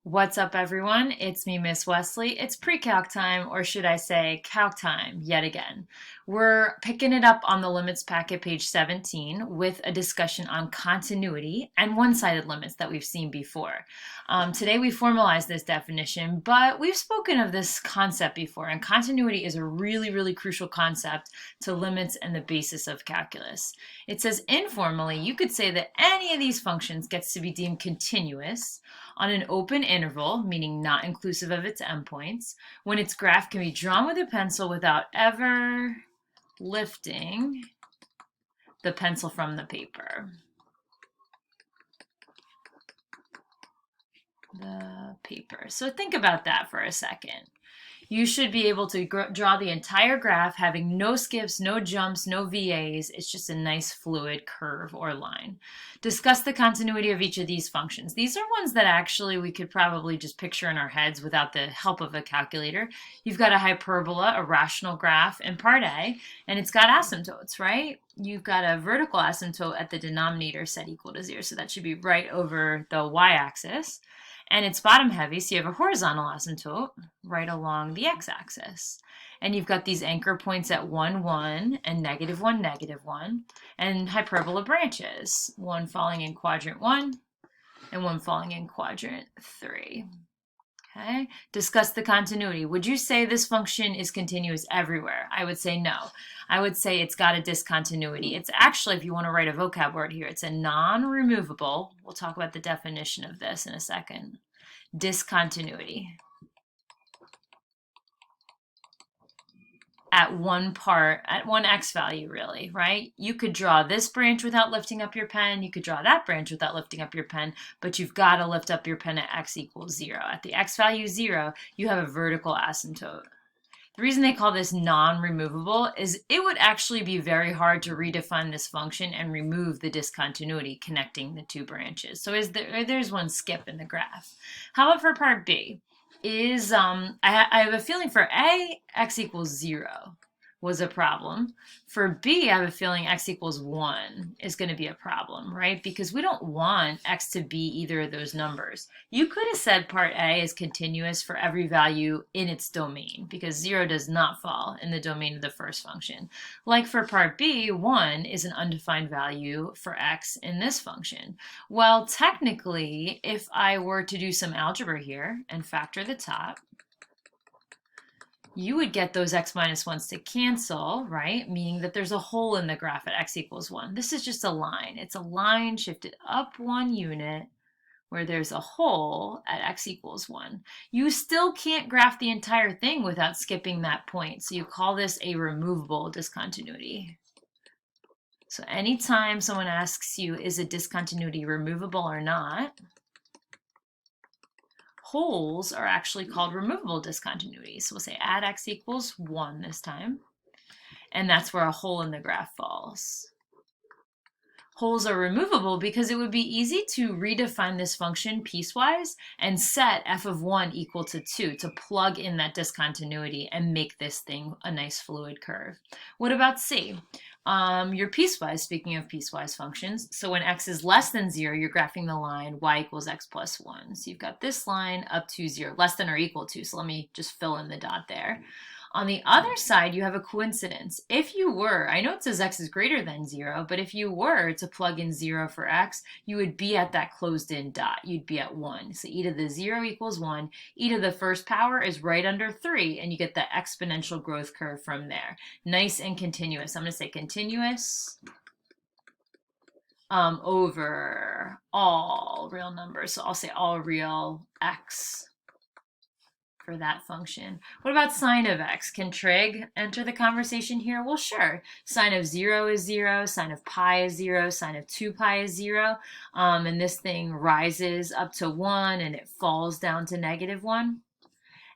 What's up, everyone? It's me, Miss Wesley. It's pre-calc time, or should I say calc time, yet again. We're picking it up on the limits packet, page 17, with a discussion on continuity and one-sided limits that we've seen before. Today we formalize this definition, but we've spoken of this concept before, and continuity is a really crucial concept to limits and the basis of calculus. It says informally, you could say that any of these functions gets to be deemed continuous on an open interval, meaning not inclusive of its endpoints, when its graph can be drawn with a pencil without ever lifting the pencil from the paper. So think about that for a second. You should be able to draw the entire graph having no skips, no jumps, no VAs. It's just a nice fluid curve or line. Discuss the continuity of each of these functions. These are ones that actually we could probably just picture in our heads without the help of a calculator. You've got a hyperbola, a rational graph in part A, and it's got asymptotes, right? You've got a vertical asymptote at the denominator set equal to 0, so that should be right over the y-axis. And it's bottom heavy, so you have a horizontal asymptote right along the x-axis. And you've got these anchor points at 1, 1, and -1, -1, and hyperbola branches, one falling in quadrant 1 and one falling in quadrant 3. Okay, discuss the continuity. Would you say this function is continuous everywhere? I would say no. I would say it's got a discontinuity. It's actually, if you want to write a vocab word here, it's a non-removable, we'll talk about the definition of this in a second, discontinuity. At one x value, really, right? You could draw this branch without lifting up your pen. You could draw that branch without lifting up your pen, but you've got to lift up your pen at x equals 0. At the x value 0, you have a vertical asymptote. The reason they call this non-removable is it would actually be very hard to redefine this function and remove the discontinuity connecting the two branches. So there's one skip in the graph. How about for part B? I have a feeling for A, x equals 0 was a problem. For B, I have a feeling x equals 1 is going to be a problem, right? Because we don't want x to be either of those numbers. You could have said part A is continuous for every value in its domain, because 0 does not fall in the domain of the first function. Like for part B, 1 is an undefined value for x in this function. Well, technically, if I were to do some algebra here and factor the top, you would get those x minus 1s to cancel, right? Meaning that there's a hole in the graph at x equals 1. This is just a line. It's a line shifted up 1 unit where there's a hole at x equals 1. You still can't graph the entire thing without skipping that point. So you call this a removable discontinuity. So anytime someone asks you, is a discontinuity removable or not, holes are actually called removable discontinuities. So we'll say add x equals 1 this time, and that's where a hole in the graph falls. Holes are removable because it would be easy to redefine this function piecewise and set f of 1 equal to 2 to plug in that discontinuity and make this thing a nice fluid curve. What about C? You're piecewise, speaking of piecewise functions. So when x is less than 0, you're graphing the line y equals x plus 1. So you've got this line up to 0, less than or equal to. So let me just fill in the dot there. On the other side, you have a coincidence. If you were, I know it says x is greater than 0, but if you were to plug in 0 for x, you would be at that closed-in dot. You'd be at 1. So e to the 0 equals 1. E to the first power is right under 3, and you get the exponential growth curve from there. Nice and continuous. I'm going to say continuous over all real numbers. So I'll say all real x for that function. What about sine of x? Can trig enter the conversation here? Well, sure. Sine of 0 is 0, sine of pi is 0, sine of 2 pi is 0, and this thing rises up to 1 and it falls down to -1.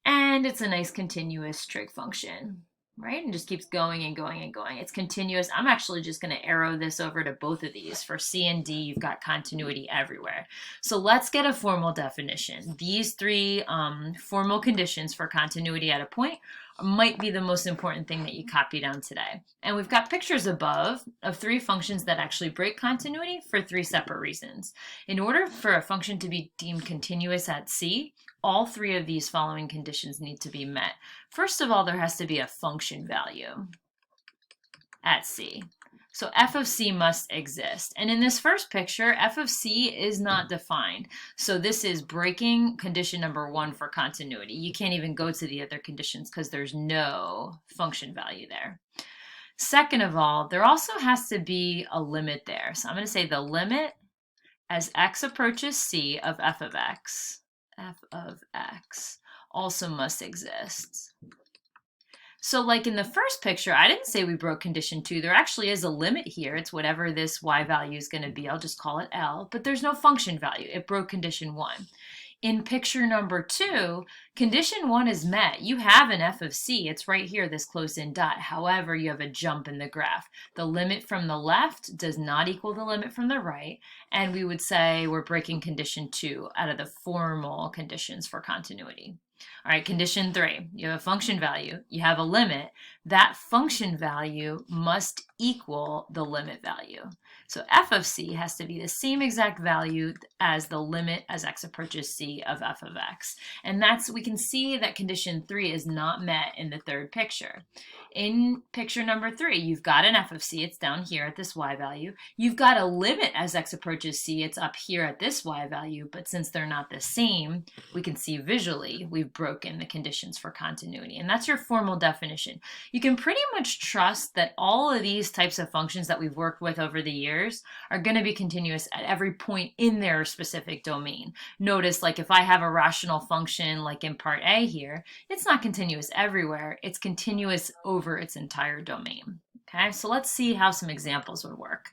And it's a nice continuous trig function, right? And just keeps going and going and going. It's continuous. I'm actually just going to arrow this over to both of these. For C and D, you've got continuity everywhere. So let's get a formal definition. These three formal conditions for continuity at a point might be the most important thing that you copy down today. And we've got pictures above of 3 functions that actually break continuity for 3 separate reasons. In order for a function to be deemed continuous at C, all 3 of these following conditions need to be met. First of all, there has to be a function value at C. So f of c must exist. And in this first picture, f of c is not defined. So this is breaking condition number 1 for continuity. You can't even go to the other conditions because there's no function value there. Second of all, there also has to be a limit there. So I'm going to say the limit as x approaches c of f of x also must exist. So like in the first picture, I didn't say we broke condition 2. There actually is a limit here. It's whatever this y value is going to be. I'll just call it L, but there's no function value. It broke condition 1. In picture number 2, condition 1 is met. You have an f of c. It's right here, this close-in dot. However, you have a jump in the graph. The limit from the left does not equal the limit from the right, and we would say we're breaking condition 2 out of the formal conditions for continuity. All right, condition 3, you have a function value, you have a limit. That function value must equal the limit value. So f of c has to be the same exact value as the limit as x approaches c of f of x. And we can see that condition 3 is not met in the third picture. In picture number 3, you've got an f of c, it's down here at this y value. You've got a limit as x approaches c, it's up here at this y value, but since they're not the same, we can see visually we've broken the conditions for continuity. And that's your formal definition. You can pretty much trust that all of these types of functions that we've worked with over the years are going to be continuous at every point in their specific domain. Notice, like if I have a rational function like in part A here, it's not continuous everywhere. It's continuous over its entire domain. Okay, so let's see how some examples would work.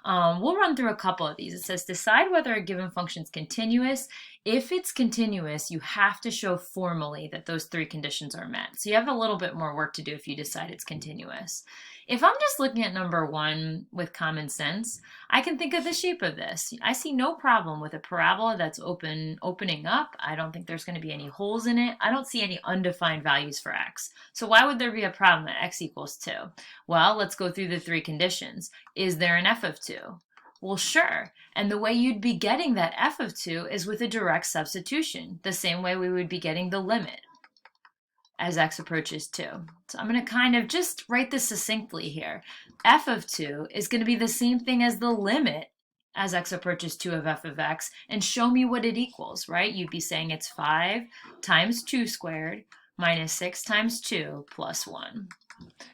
We'll run through a couple of these. It says decide whether a given function is continuous. If it's continuous, you have to show formally that those 3 conditions are met. So you have a little bit more work to do if you decide it's continuous. If I'm just looking at number 1 with common sense, I can think of the shape of this. I see no problem with a parabola that's opening up. I don't think there's going to be any holes in it. I don't see any undefined values for x. So why would there be a problem at x equals 2? Well, let's go through the 3 conditions. Is there an f of 2? Well, sure. And the way you'd be getting that f of 2 is with a direct substitution, the same way we would be getting the limit as x approaches 2. So I'm going to kind of just write this succinctly here. F of 2 is going to be the same thing as the limit as x approaches 2 of f of x, and show me what it equals, right? You'd be saying it's 5 times 2 squared minus 6 times 2 plus 1.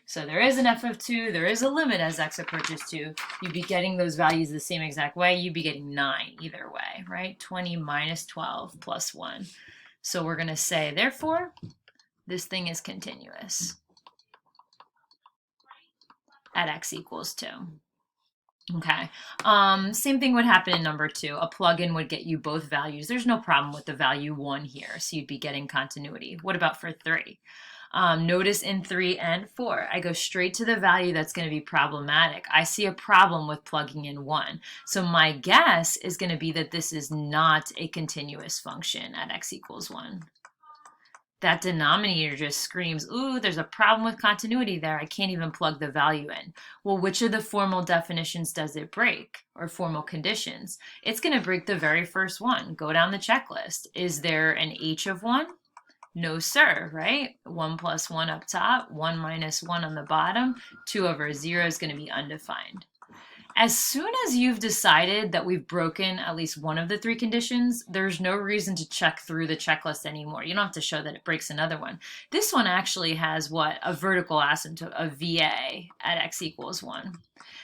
So there is an f of 2, there is a limit as x approaches 2. You'd be getting those values the same exact way. You'd be getting 9 either way, right? 20 minus 12 plus 1. So we're going to say, therefore, this thing is continuous at x equals 2. Okay, same thing would happen in number 2. A plug-in would get you both values. There's no problem with the value 1 here, so you'd be getting continuity. What about for 3? Notice in 3 and 4, I go straight to the value that's going to be problematic. I see a problem with plugging in 1. So my guess is going to be that this is not a continuous function at x equals 1. That denominator just screams, ooh, there's a problem with continuity there. I can't even plug the value in. Well, which of the formal definitions does it break, or formal conditions? It's going to break the very first one. Go down the checklist. Is there an h of 1? No, sir, right? 1 plus 1 up top, 1 minus 1 on the bottom, 2 over 0 is going to be undefined. As soon as you've decided that we've broken at least one of the 3 conditions, there's no reason to check through the checklist anymore. You don't have to show that it breaks another one. This one actually has what? A vertical asymptote, a VA at x equals 1.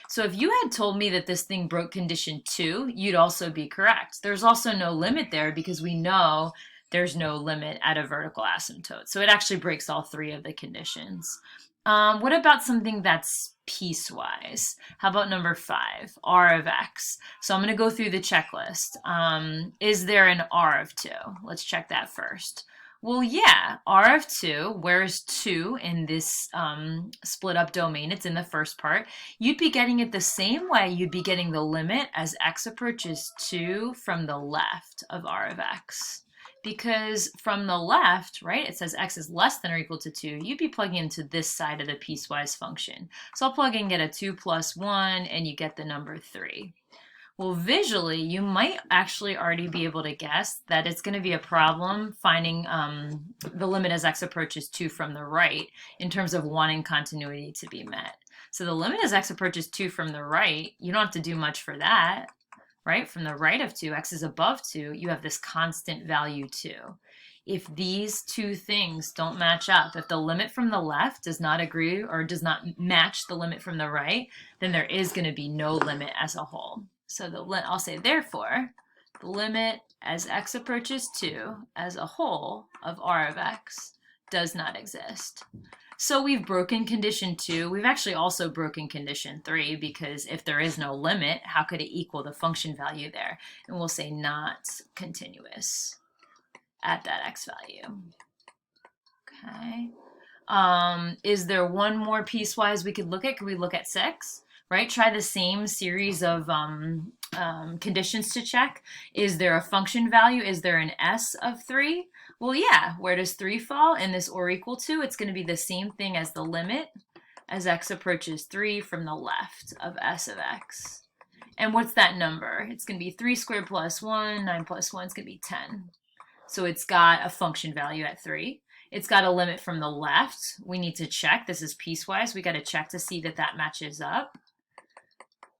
So if you had told me that this thing broke condition 2, you'd also be correct. There's also no limit there because we know there's no limit at a vertical asymptote. So it actually breaks all 3 of the conditions. What about something that's piecewise? How about number 5, r of x? So I'm going to go through the checklist. Is there an r of 2? Let's check that first. Well, yeah, r of 2, where's 2 in this split up domain? It's in the first part. You'd be getting it the same way you'd be getting the limit as x approaches 2 from the left of r of x. Because from the left, right, it says x is less than or equal to 2. You'd be plugging into this side of the piecewise function. So I'll plug in, get a 2 plus 1, and you get the number 3. Well, visually, you might actually already be able to guess that it's going to be a problem finding the limit as x approaches 2 from the right in terms of wanting continuity to be met. So the limit as x approaches 2 from the right, you don't have to do much for that, right? From the right of 2, x is above 2, you have this constant value 2. If these two things don't match up, if the limit from the left does not agree or does not match the limit from the right, then there is going to be no limit as a whole. So I'll say, therefore, the limit as x approaches 2 as a whole of r of x does not exist. So we've broken condition 2. We've actually also broken condition 3, because if there is no limit, how could it equal the function value there? And we'll say not continuous at that x value. Okay. Is there one more piecewise we could look at? Could we look at 6? Right? Try the same series of conditions to check. Is there a function value? Is there an s of 3? Well, yeah. Where does 3 fall in this or equal to? It's going to be the same thing as the limit as x approaches 3 from the left of s of x. And what's that number? It's going to be 3 squared plus 1. 9 plus 1 is going to be 10. So it's got a function value at 3. It's got a limit from the left. We need to check. This is piecewise. We got to check to see that that matches up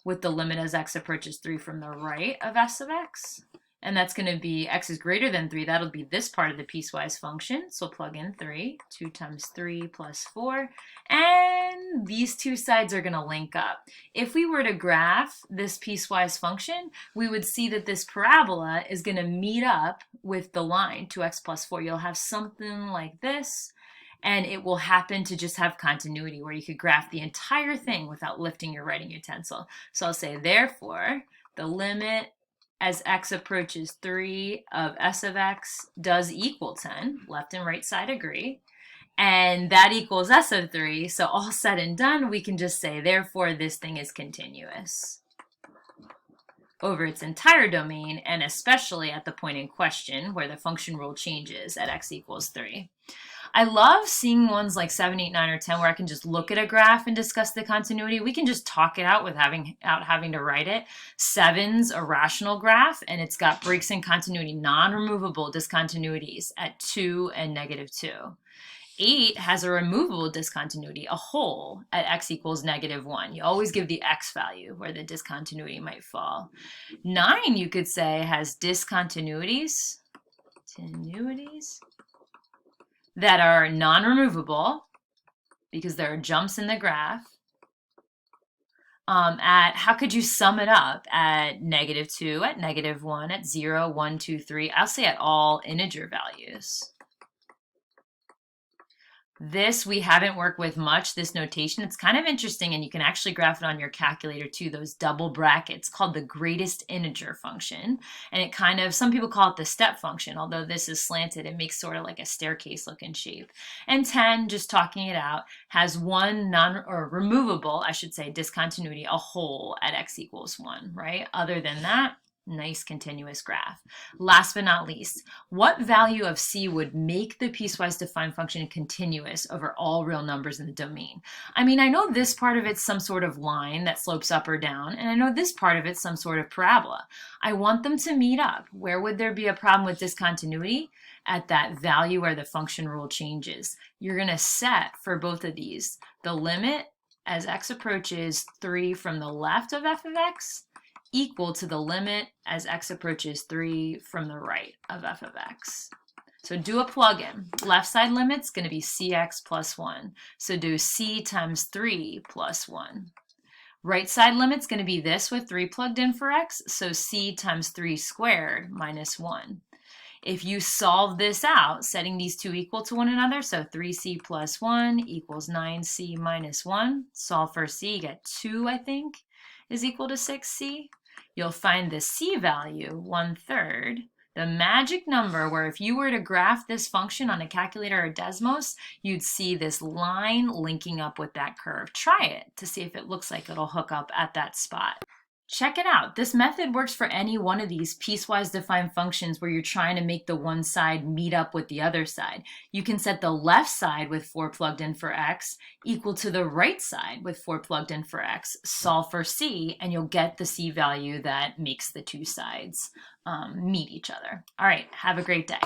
with the limit as x approaches 3 from the right of s of x. And that's going to be x is greater than 3. That'll be this part of the piecewise function. So plug in 3. 2 times 3 plus 4. And these two sides are going to link up. If we were to graph this piecewise function, we would see that this parabola is going to meet up with the line 2x plus 4. You'll have something like this. And it will happen to just have continuity where you could graph the entire thing without lifting your writing utensil. So I'll say, therefore, the limit as x approaches 3 of s of x does equal 10. Left and right side agree. And that equals s of 3. So all said and done, we can just say, therefore, this thing is continuous over its entire domain, and especially at the point in question where the function rule changes at x equals 3. I love seeing ones like 7, 8, 9, or 10 where I can just look at a graph and discuss the continuity. We can just talk it out without having to write it. 7's a rational graph, and it's got breaks in continuity, non-removable discontinuities at 2 and -2. 8 has a removable discontinuity, a hole at x equals -1. You always give the x value where the discontinuity might fall. 9, you could say, has discontinuities that are non-removable because there are jumps in the graph. How could you sum it up? At -2, at -1, at 0, 1, 2, 3. I'll say at all integer values. This we haven't worked with much, this notation. It's kind of interesting, and you can actually graph it on your calculator too, those double brackets called the greatest integer function. And it kind of, some people call it the step function, although this is slanted, it makes sort of like a staircase looking shape. And 10, just talking it out, has one removable, I should say, discontinuity, a hole at x equals 1, right? Other than that, nice continuous graph. Last but not least, what value of c would make the piecewise defined function continuous over all real numbers in the domain? I mean, I know this part of it's some sort of line that slopes up or down, and I know this part of it's some sort of parabola. I want them to meet up. Where would there be a problem with discontinuity? At that value where the function rule changes. You're going to set for both of these the limit as x approaches 3 from the left of f of x equal to the limit as x approaches 3 from the right of f of x. So do a plug-in. Left side limit's going to be cx plus 1. So do c times 3 plus 1. Right side limit's going to be this with 3 plugged in for x. So c times 3 squared minus 1. If you solve this out, setting these two equal to one another, so 3c plus 1 equals 9c minus 1. Solve for c, you get 2, I think, is equal to 6c. You'll find the c value, 1/3, the magic number where if you were to graph this function on a calculator or Desmos, you'd see this line linking up with that curve. Try it to see if it looks like it'll hook up at that spot. Check it out. This method works for any one of these piecewise defined functions where you're trying to make the one side meet up with the other side. You can set the left side with 4 plugged in for x equal to the right side with 4 plugged in for x. Solve for c, and you'll get the c value that makes the two sides meet each other. All right, have a great day.